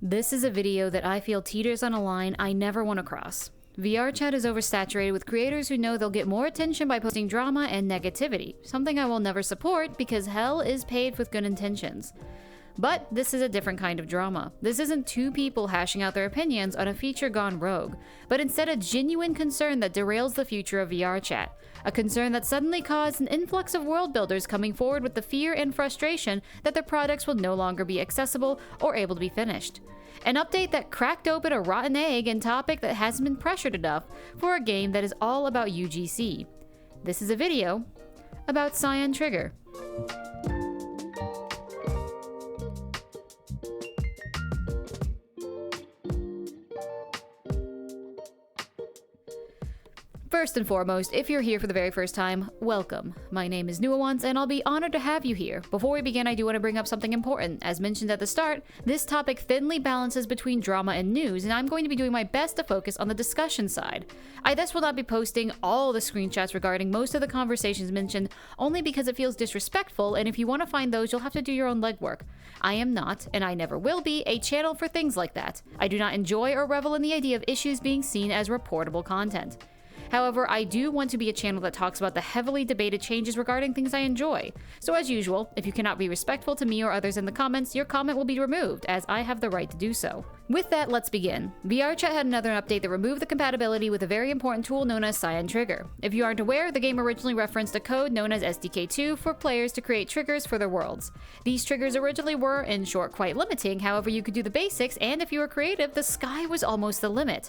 This is a video that I feel teeters on a line I never want to cross. VRChat is oversaturated with creators who know they'll get more attention by posting drama and negativity, something I will never support because hell is paved with good intentions. But this is a different kind of drama. This isn't two people hashing out their opinions on a feature gone rogue, but instead a genuine concern that derails the future of VRChat. A concern that suddenly caused an influx of world builders coming forward with the fear and frustration that their products will no longer be accessible or able to be finished. An update that cracked open a rotten egg and topic that hasn't been pressured enough for a game that is all about UGC. This is a video about CyanTrigger. First and foremost, if you're here for the very first time, welcome. My name is Nuance, and I'll be honored to have you here. Before we begin, I do want to bring up something important. As mentioned at the start, this topic thinly balances between drama and news, and I'm going to be doing my best to focus on the discussion side. I thus will not be posting all the screenshots regarding most of the conversations mentioned, only because it feels disrespectful, and if you want to find those, you'll have to do your own legwork. I am not, and I never will be, a channel for things like that. I do not enjoy or revel in the idea of issues being seen as reportable content. However, I do want to be a channel that talks about the heavily debated changes regarding things I enjoy. So as usual, if you cannot be respectful to me or others in the comments, your comment will be removed, as I have the right to do so. With that, let's begin. VRChat had another update that removed the compatibility with a very important tool known as CyanTrigger. If you aren't aware, the game originally referenced a code known as SDK2 for players to create triggers for their worlds. These triggers originally were, in short, quite limiting, however you could do the basics, and if you were creative, the sky was almost the limit.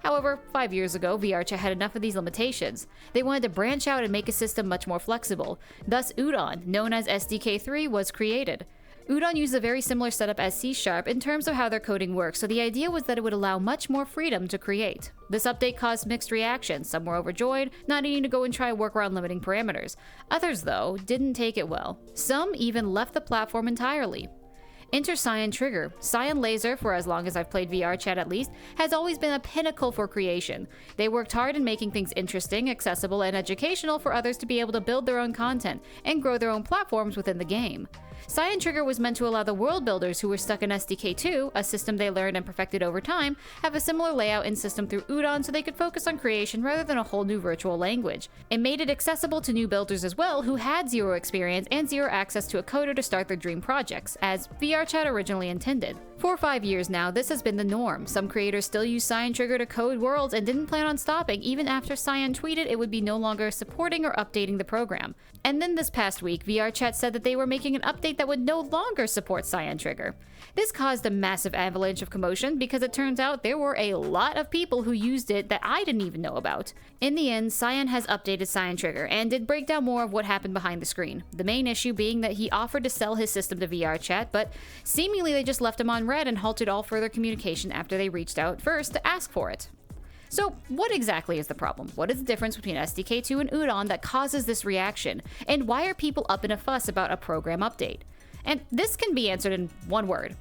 However, 5 years ago, VRChat had enough of these limitations. They wanted to branch out and make a system much more flexible. Thus, Udon, known as SDK3, was created. Udon used a very similar setup as C# in terms of how their coding works, so the idea was that it would allow much more freedom to create. This update caused mixed reactions. Some were overjoyed, not needing to go and try work around limiting parameters. Others, though, didn't take it well. Some even left the platform entirely. Enter CyanTrigger. CyanLaser, for as long as I've played VRChat at least, has always been a pinnacle for creation. They worked hard in making things interesting, accessible, and educational for others to be able to build their own content and grow their own platforms within the game. CyanTrigger was meant to allow the world builders who were stuck in SDK2, a system they learned and perfected over time, have a similar layout and system through Udon so they could focus on creation rather than a whole new virtual language. It made it accessible to new builders as well who had zero experience and zero access to a coder to start their dream projects, as VRChat originally intended. For 5 years now, this has been the norm. Some creators still use CyanTrigger to code worlds and didn't plan on stopping even after Cyan tweeted it would be no longer supporting or updating the program. And then this past week, VRChat said that they were making an update that would no longer support CyanTrigger. This caused a massive avalanche of commotion because it turns out there were a lot of people who used it that I didn't even know about. In the end, Cyan has updated CyanTrigger and did break down more of what happened behind the screen. The main issue being that he offered to sell his system to VRChat, but seemingly they just left him on red and halted all further communication after they reached out first to ask for it. So what exactly is the problem? What is the difference between SDK2 and Udon that causes this reaction? And why are people up in a fuss about a program update? And this can be answered in one word: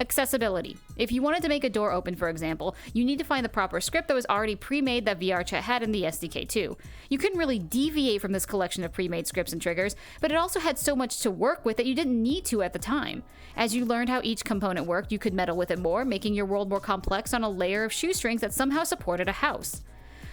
accessibility. If you wanted to make a door open, for example, you need to find the proper script that was already pre-made that VRChat had in the SDK2. You couldn't really deviate from this collection of pre-made scripts and triggers, but it also had so much to work with that you didn't need to at the time. As you learned how each component worked, you could meddle with it more, making your world more complex on a layer of shoestrings that somehow supported a house.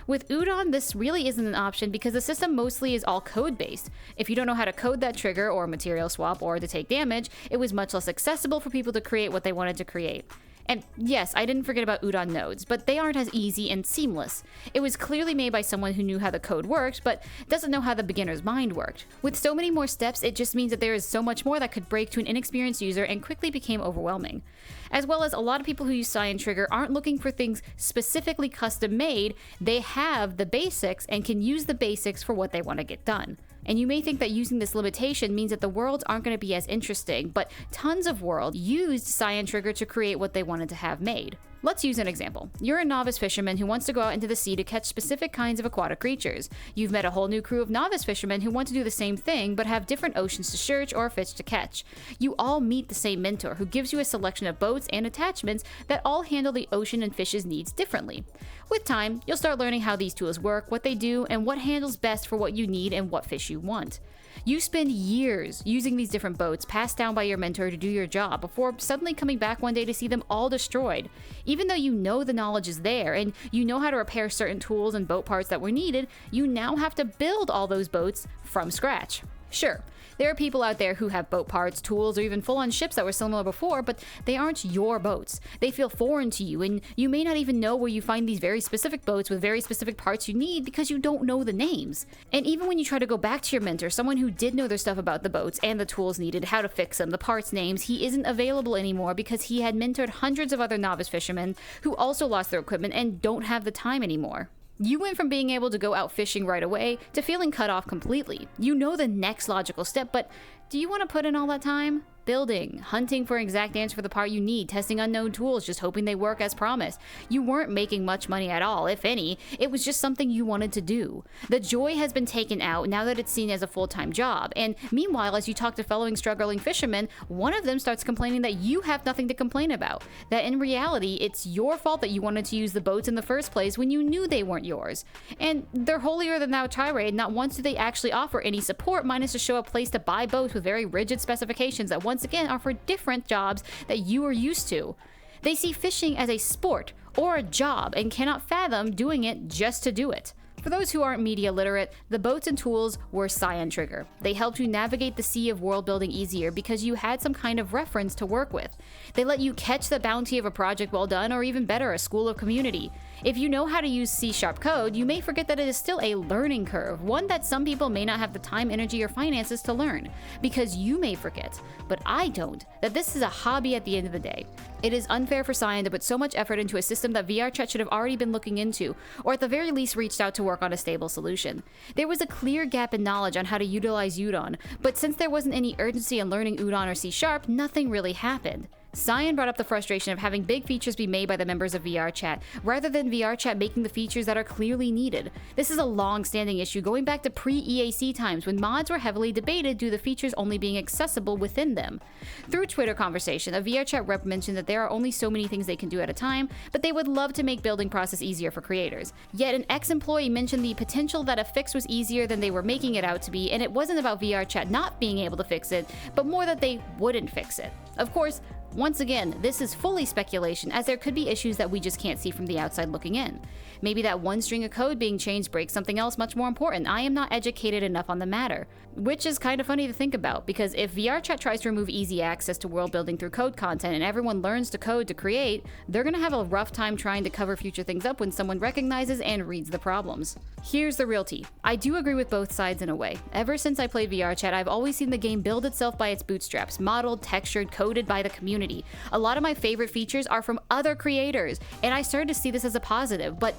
With Udon, this really isn't an option because the system mostly is all code-based. If you don't know how to code that trigger or material swap or to take damage, it was much less accessible for people to create what they wanted to create. And yes, I didn't forget about Udon nodes, but they aren't as easy and seamless. It was clearly made by someone who knew how the code worked, but doesn't know how the beginner's mind worked. With so many more steps, it just means that there is so much more that could break to an inexperienced user and quickly became overwhelming. As well as a lot of people who use CyanTrigger aren't looking for things specifically custom made, they have the basics and can use the basics for what they want to get done. And you may think that using this limitation means that the worlds aren't going to be as interesting, but tons of worlds used CyanTrigger to create what they wanted to have made. Let's use an example. You're a novice fisherman who wants to go out into the sea to catch specific kinds of aquatic creatures. You've met a whole new crew of novice fishermen who want to do the same thing but have different oceans to search or fish to catch. You all meet the same mentor who gives you a selection of boats and attachments that all handle the ocean and fish's needs differently. With time, you'll start learning how these tools work, what they do, and what handles best for what you need and what fish you want. You spend years using these different boats passed down by your mentor to do your job before suddenly coming back one day to see them all destroyed. Even though you know the knowledge is there and you know how to repair certain tools and boat parts that were needed, you now have to build all those boats from scratch. Sure, there are people out there who have boat parts, tools, or even full-on ships that were similar before, but they aren't your boats. They feel foreign to you, and you may not even know where you find these very specific boats with very specific parts you need because you don't know the names. And even when you try to go back to your mentor, someone who did know their stuff about the boats and the tools needed, how to fix them, the parts names, he isn't available anymore because he had mentored hundreds of other novice fishermen who also lost their equipment and don't have the time anymore. You went from being able to go out fishing right away to feeling cut off completely. You know the next logical step, but do you want to put in all that time? Building, hunting for an exact answer for the part you need, testing unknown tools, just hoping they work as promised. You weren't making much money at all, if any. It was just something you wanted to do. The joy has been taken out now that it's seen as a full-time job. And meanwhile, as you talk to fellow struggling fishermen, one of them starts complaining that you have nothing to complain about. That in reality, it's your fault that you wanted to use the boats in the first place when you knew they weren't yours. And they're holier than thou tirade. Not once do they actually offer any support, minus to show a place to buy boats with very rigid specifications that once again are for different jobs that you are used to. They see fishing as a sport or a job and cannot fathom doing it just to do it. For those who aren't media literate, the boats and tools were CyanTrigger. They helped you navigate the sea of world building easier because you had some kind of reference to work with. They let you catch the bounty of a project well done, or even better, a school of community. If you know how to use C# code, you may forget that it is still a learning curve, one that some people may not have the time, energy, or finances to learn. Because you may forget, but I don't, that this is a hobby at the end of the day. It is unfair for Cyan to put so much effort into a system that VRChat should have already been looking into, or at the very least reached out to work on a stable solution. There was a clear gap in knowledge on how to utilize Udon, but since there wasn't any urgency in learning Udon or C#, nothing really happened. Cyan brought up the frustration of having big features be made by the members of VRChat, rather than VRChat making the features that are clearly needed. This is a long-standing issue going back to pre-EAC times when mods were heavily debated due to the features only being accessible within them. Through Twitter conversation, a VRChat rep mentioned that there are only so many things they can do at a time, but they would love to make building process easier for creators. Yet an ex-employee mentioned the potential that a fix was easier than they were making it out to be, and it wasn't about VRChat not being able to fix it, but more that they wouldn't fix it. Of course, once again, this is fully speculation, as there could be issues that we just can't see from the outside looking in. Maybe that one string of code being changed breaks something else much more important. I am not educated enough on the matter. Which is kind of funny to think about, because if VRChat tries to remove easy access to world building through code content and everyone learns to code to create, they're gonna have a rough time trying to cover future things up when someone recognizes and reads the problems. Here's the real tea. I do agree with both sides in a way. Ever since I played VRChat, I've always seen the game build itself by its bootstraps, modeled, textured, coded by the community. A lot of my favorite features are from other creators, and I started to see this as a positive, but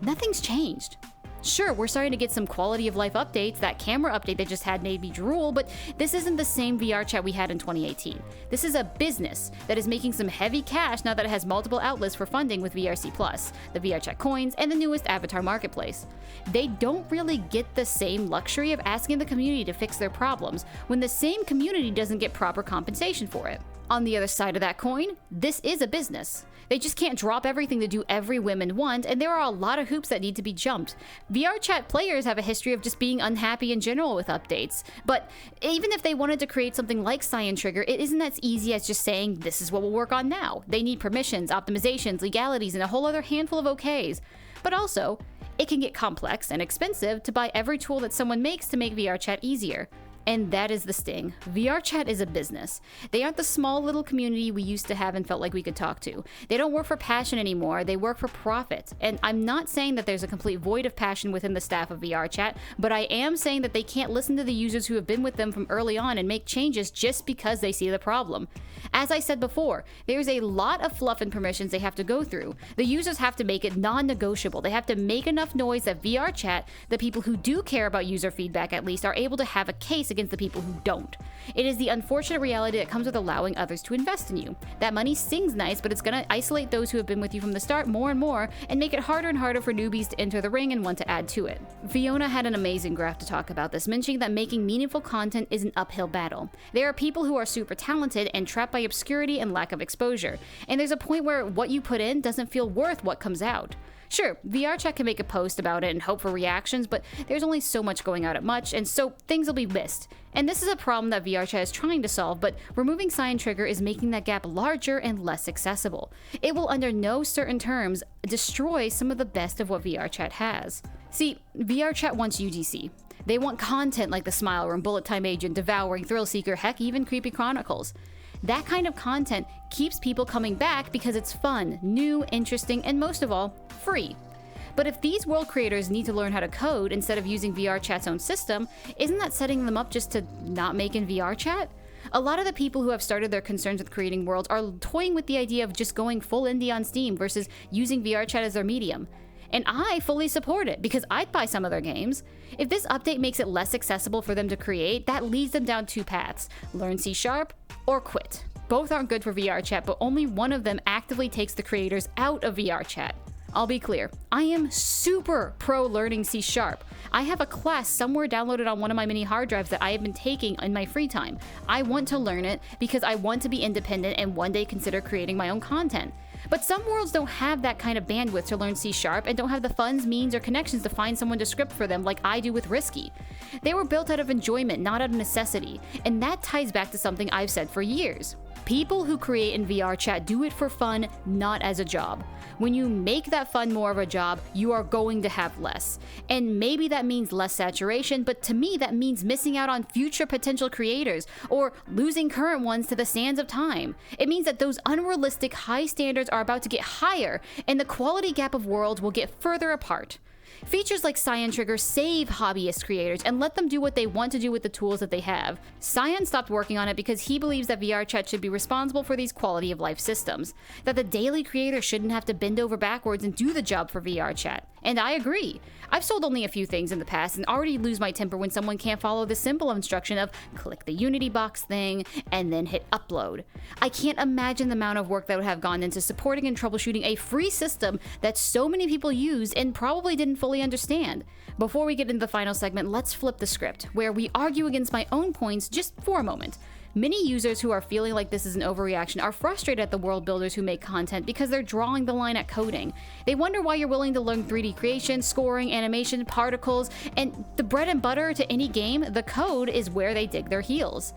nothing's changed. Sure, we're starting to get some quality of life updates. That camera update they just had made me drool, but this isn't the same VRChat we had in 2018. This is a business that is making some heavy cash now that it has multiple outlets for funding with VRC+, the VRChat coins, and the newest avatar marketplace. They don't really get the same luxury of asking the community to fix their problems when the same community doesn't get proper compensation for it. On the other side of that coin, this is a business. They just can't drop everything to do every whim want, and there are a lot of hoops that need to be jumped. VRChat players have a history of just being unhappy in general with updates, but even if they wanted to create something like CyanTrigger, it isn't as easy as just saying, this is what we'll work on now. They need permissions, optimizations, legalities, and a whole other handful of okays. But also, it can get complex and expensive to buy every tool that someone makes to make VRChat easier. And that is the sting. VRChat is a business. They aren't the small little community we used to have and felt like we could talk to. They don't work for passion anymore, they work for profit. And I'm not saying that there's a complete void of passion within the staff of VRChat, but I am saying that they can't listen to the users who have been with them from early on and make changes just because they see the problem. As I said before, there's a lot of fluff and permissions they have to go through. The users have to make it non-negotiable. They have to make enough noise that VRChat, the people who do care about user feedback at least, are able to have a case against the people who don't. It is the unfortunate reality that comes with allowing others to invest in you. That money sings nice, but it's gonna isolate those who have been with you from the start more and more, and make it harder and harder for newbies to enter the ring and want to add to it. Fiona had an amazing graph to talk about this, mentioning that making meaningful content is an uphill battle. There are people who are super talented and trapped by obscurity and lack of exposure, and there's a point where what you put in doesn't feel worth what comes out. Sure, VRChat can make a post about it and hope for reactions, but there's only so much going out at much, and so things will be missed. And this is a problem that VRChat is trying to solve, but removing CyanTrigger is making that gap larger and less accessible. It will under no certain terms destroy some of the best of what VRChat has. See, VRChat wants UGC. They want content like the Smile Room, Bullet Time Agent, Devouring, Thrill Seeker, heck, even Creepy Chronicles. That kind of content keeps people coming back because it's fun, new, interesting, and most of all, free. But if these world creators need to learn how to code instead of using VRChat's own system, isn't that setting them up just to not make in VRChat? A lot of the people who have started their concerns with creating worlds are toying with the idea of just going full indie on Steam versus using VRChat as their medium. And I fully support it because I'd buy some of their games. If this update makes it less accessible for them to create, that leads them down two paths: learn C# or quit. Both aren't good for VRChat, but only one of them actively takes the creators out of VRChat. I'll be clear, I am super pro learning C#. I have a class somewhere downloaded on one of my mini hard drives that I have been taking in my free time. I want to learn it because I want to be independent and one day consider creating my own content. But some worlds don't have that kind of bandwidth to learn C# and don't have the funds, means, or connections to find someone to script for them like I do with Risky. They were built out of enjoyment, not out of necessity, and that ties back to something I've said for years. People who create in VRChat do it for fun, not as a job. When you make that fun more of a job, you are going to have less. And maybe that means less saturation, but to me that means missing out on future potential creators, or losing current ones to the sands of time. It means that those unrealistic high standards are about to get higher, and the quality gap of worlds will get further apart. Features like CyanTrigger save hobbyist creators and let them do what they want to do with the tools that they have. Cyan stopped working on it because he believes that VRChat should be responsible for these quality of life systems, that the daily creator shouldn't have to bend over backwards and do the job for VRChat. And I agree. I've sold only a few things in the past and already lose my temper when someone can't follow the simple instruction of click the Unity box thing and then hit upload. I can't imagine the amount of work that would have gone into supporting and troubleshooting a free system that so many people use and probably didn't fully understand. Before we get into the final segment, let's flip the script, where we argue against my own points just for a moment. Many users who are feeling like this is an overreaction are frustrated at the world builders who make content because they're drawing the line at coding. They wonder why you're willing to learn 3D creation, scoring, animation, particles, and the bread and butter to any game, the code, is where they dig their heels.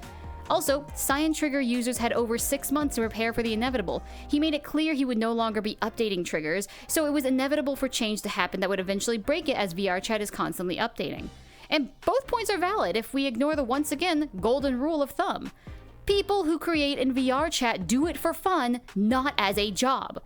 Also, CyanTrigger users had over 6 months to prepare for the inevitable. He made it clear he would no longer be updating triggers, so it was inevitable for change to happen that would eventually break it, as VRChat is constantly updating. And both points are valid if we ignore the, once again, golden rule of thumb. People who create in VRChat do it for fun, not as a job.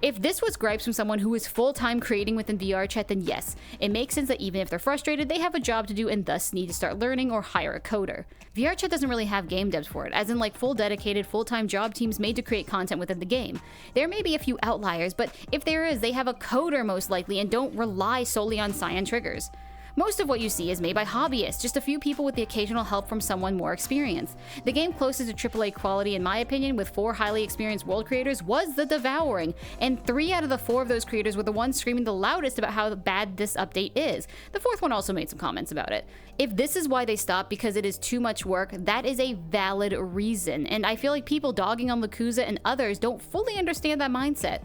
If this was gripes from someone who is full-time creating within VRChat, then yes, it makes sense that even if they're frustrated, they have a job to do and thus need to start learning or hire a coder. VRChat doesn't really have game devs for it, as in like full dedicated full-time job teams made to create content within the game. There may be a few outliers, but if there is, they have a coder most likely and don't rely solely on CyanTriggers. Most of what you see is made by hobbyists, just a few people with the occasional help from someone more experienced. The game closest to AAA quality, in my opinion, with 4 highly experienced world creators, was The Devouring, and 3 out of the 4 of those creators were the ones screaming the loudest about how bad this update is. The 4th one also made some comments about it. If this is why they stopped because it is too much work, that is a valid reason, and I feel like people dogging on Lakuza and others don't fully understand that mindset.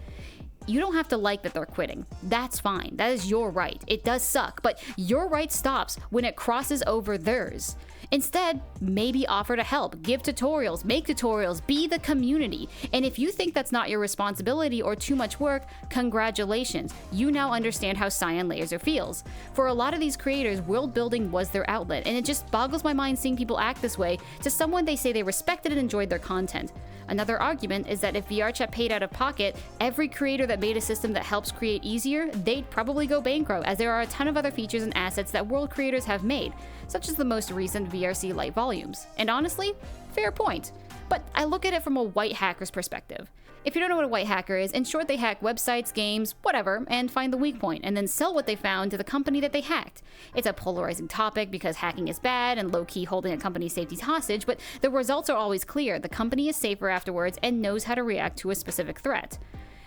You don't have to like that they're quitting. That's fine. That is your right. It does suck, but your right stops when it crosses over theirs. Instead, maybe offer to help, give tutorials, make tutorials, be the community. And if you think that's not your responsibility or too much work, congratulations. You now understand how CyanLaser feels. For a lot of these creators, world building was their outlet, and it just boggles my mind seeing people act this way to someone they say they respected and enjoyed their content. Another argument is that if VRChat paid out of pocket, every creator that made a system that helps create easier, they'd probably go bankrupt, as there are a ton of other features and assets that world creators have made, such as the most recent VRC Lite volumes. And honestly, fair point. But I look at it from a white hacker's perspective. If you don't know what a white hacker is, in short, they hack websites, games, whatever, and find the weak point, and then sell what they found to the company that they hacked. It's a polarizing topic because hacking is bad and low-key holding a company's safety hostage, but the results are always clear. The company is safer afterwards and knows how to react to a specific threat.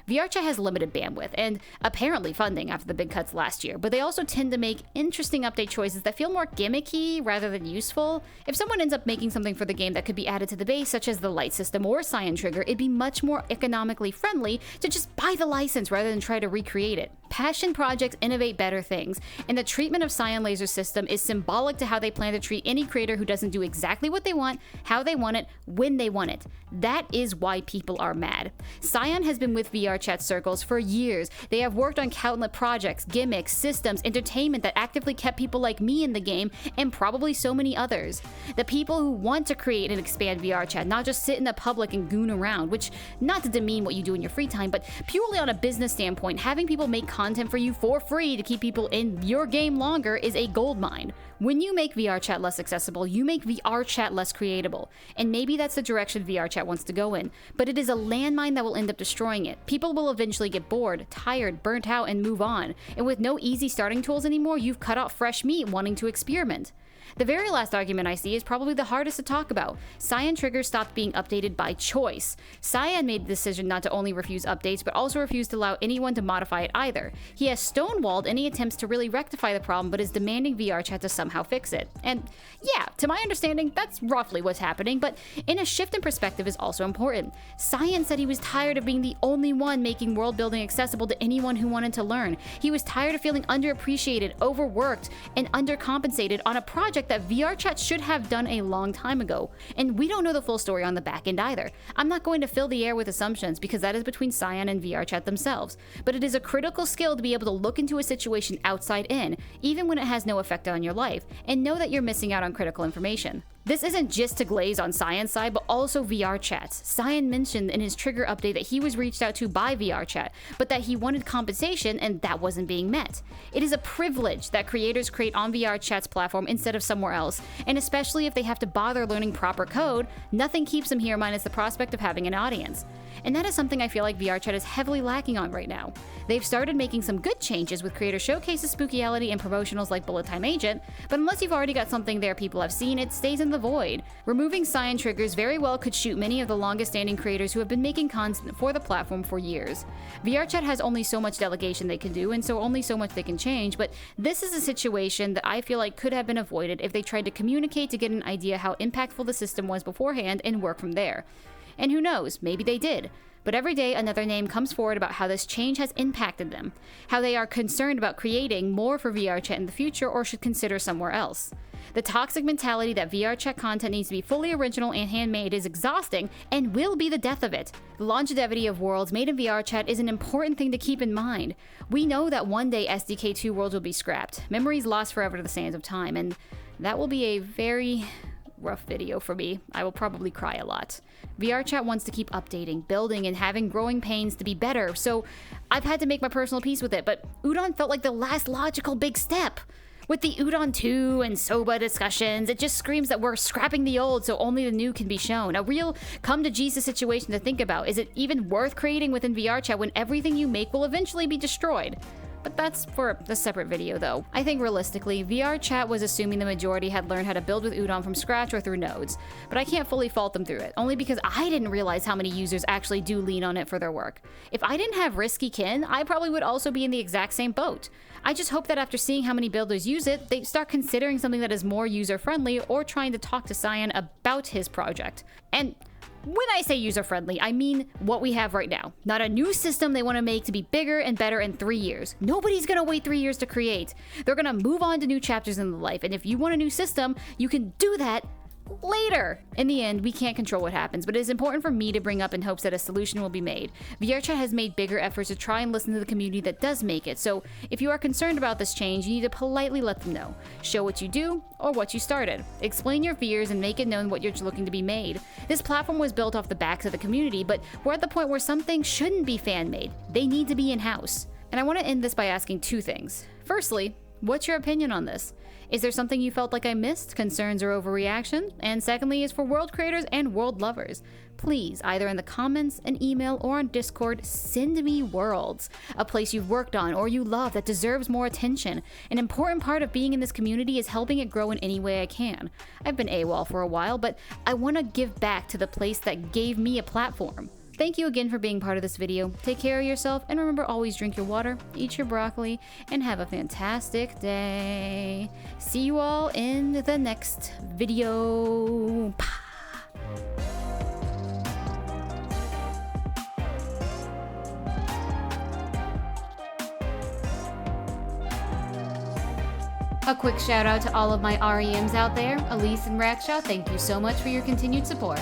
VRChat has limited bandwidth and apparently funding after the big cuts last year, but they also tend to make interesting update choices that feel more gimmicky rather than useful. If someone ends up making something for the game that could be added to the base, such as the light system or CyanTrigger, it'd be much more economically friendly to just buy the license rather than try to recreate it. Passion projects innovate better things, and the treatment of CyanLaser's system is symbolic to how they plan to treat any creator who doesn't do exactly what they want, how they want it, when they want it. That is why people are mad. Cyan has been with VRChat circles for years. They have worked on countless projects, gimmicks, systems, entertainment that actively kept people like me in the game, and probably so many others. The people who want to create and expand VRChat, not just sit in the public and goon around, which, not to demean what you do in your free time, but purely on a business standpoint, having people make content for you for free to keep people in your game longer is a goldmine. When you make VRChat less accessible, you make VRChat less creatable. And maybe that's the direction VRChat wants to go in, but it is a landmine that will end up destroying it. People will eventually get bored, tired, burnt out, and move on. And with no easy starting tools anymore, you've cut out fresh meat wanting to experiment. The very last argument I see is probably the hardest to talk about. CyanTrigger stopped being updated by choice. Cyan made the decision not to only refuse updates, but also refuse to allow anyone to modify it either. He has stonewalled any attempts to really rectify the problem, but is demanding VRChat to somehow fix it. And yeah, to my understanding, that's roughly what's happening, but in a shift in perspective is also important. Cyan said he was tired of being the only one making world building accessible to anyone who wanted to learn. He was tired of feeling underappreciated, overworked, and undercompensated on a project that VRChat should have done a long time ago. And we don't know the full story on the back end either. I'm not going to fill the air with assumptions because that is between Cyan and VRChat themselves. But it is a critical skill to be able to look into a situation outside in, even when it has no effect on your life, and know that you're missing out on critical information. This isn't just to glaze on Cyan's side, but also VRChat's. Cyan mentioned in his trigger update that he was reached out to by VRChat, but that he wanted compensation and that wasn't being met. It is a privilege that creators create on VRChat's platform instead of somewhere else, and especially if they have to bother learning proper code, nothing keeps them here minus the prospect of having an audience. And that is something I feel like VRChat is heavily lacking on right now. They've started making some good changes with creator showcases, spookyality, and promotionals like Bullet Time Agent, but unless you've already got something there people have seen, it stays in the void. Removing CyanTriggers very well could shoot many of the longest standing creators who have been making content for the platform for years. VRChat has only so much delegation they can do, and so only so much they can change, but this is a situation that I feel like could have been avoided if they tried to communicate to get an idea how impactful the system was beforehand and work from there. And who knows, maybe they did. But every day another name comes forward about how this change has impacted them, how they are concerned about creating more for VRChat in the future or should consider somewhere else. The toxic mentality that VRChat content needs to be fully original and handmade is exhausting and will be the death of it. The longevity of worlds made in VRChat is an important thing to keep in mind. We know that one day SDK2 worlds will be scrapped, memories lost forever to the sands of time, and that will be a very rough video for me. I will probably cry a lot. VRChat wants to keep updating, building, and having growing pains to be better, so I've had to make my personal peace with it, but Udon felt like the last logical big step. With the Udon 2 and Soba discussions, it just screams that we're scrapping the old so only the new can be shown. A real come-to-Jesus situation to think about. Is it even worth creating within VRChat when everything you make will eventually be destroyed? But that's for a separate video though. I think realistically, VRChat was assuming the majority had learned how to build with Udon from scratch or through nodes, but I can't fully fault them through it, only because I didn't realize how many users actually do lean on it for their work. If I didn't have Risky Kin, I probably would also be in the exact same boat. I just hope that after seeing how many builders use it, they start considering something that is more user-friendly or trying to talk to Cyan about his project. And when I say user-friendly, I mean what we have right now. Not a new system they want to make to be bigger and better in 3 years. Nobody's gonna wait 3 years to create. They're gonna move on to new chapters in their life, and if you want a new system, you can do that later. In the end, we can't control what happens, but it is important for me to bring up in hopes that a solution will be made. VRChat has made bigger efforts to try and listen to the community that does make it, so if you are concerned about this change, you need to politely let them know. Show what you do or what you started. Explain your fears and make it known what you're looking to be made. This platform was built off the backs of the community, but we're at the point where some things shouldn't be fan-made. They need to be in-house. And I want to end this by asking two things. Firstly, what's your opinion on this? Is there something you felt like I missed, concerns or overreaction? And secondly is for world creators and world lovers. Please, either in the comments, an email, or on Discord, send me worlds. A place you've worked on or you love that deserves more attention. An important part of being in this community is helping it grow in any way I can. I've been AWOL for a while, but I want to give back to the place that gave me a platform. Thank you again for being part of this video. Take care of yourself, and remember, always drink your water, eat your broccoli, and have a fantastic day. See you all in the next video. A quick shout out to all of my REMs out there. Elise and Raksha, thank you so much for your continued support.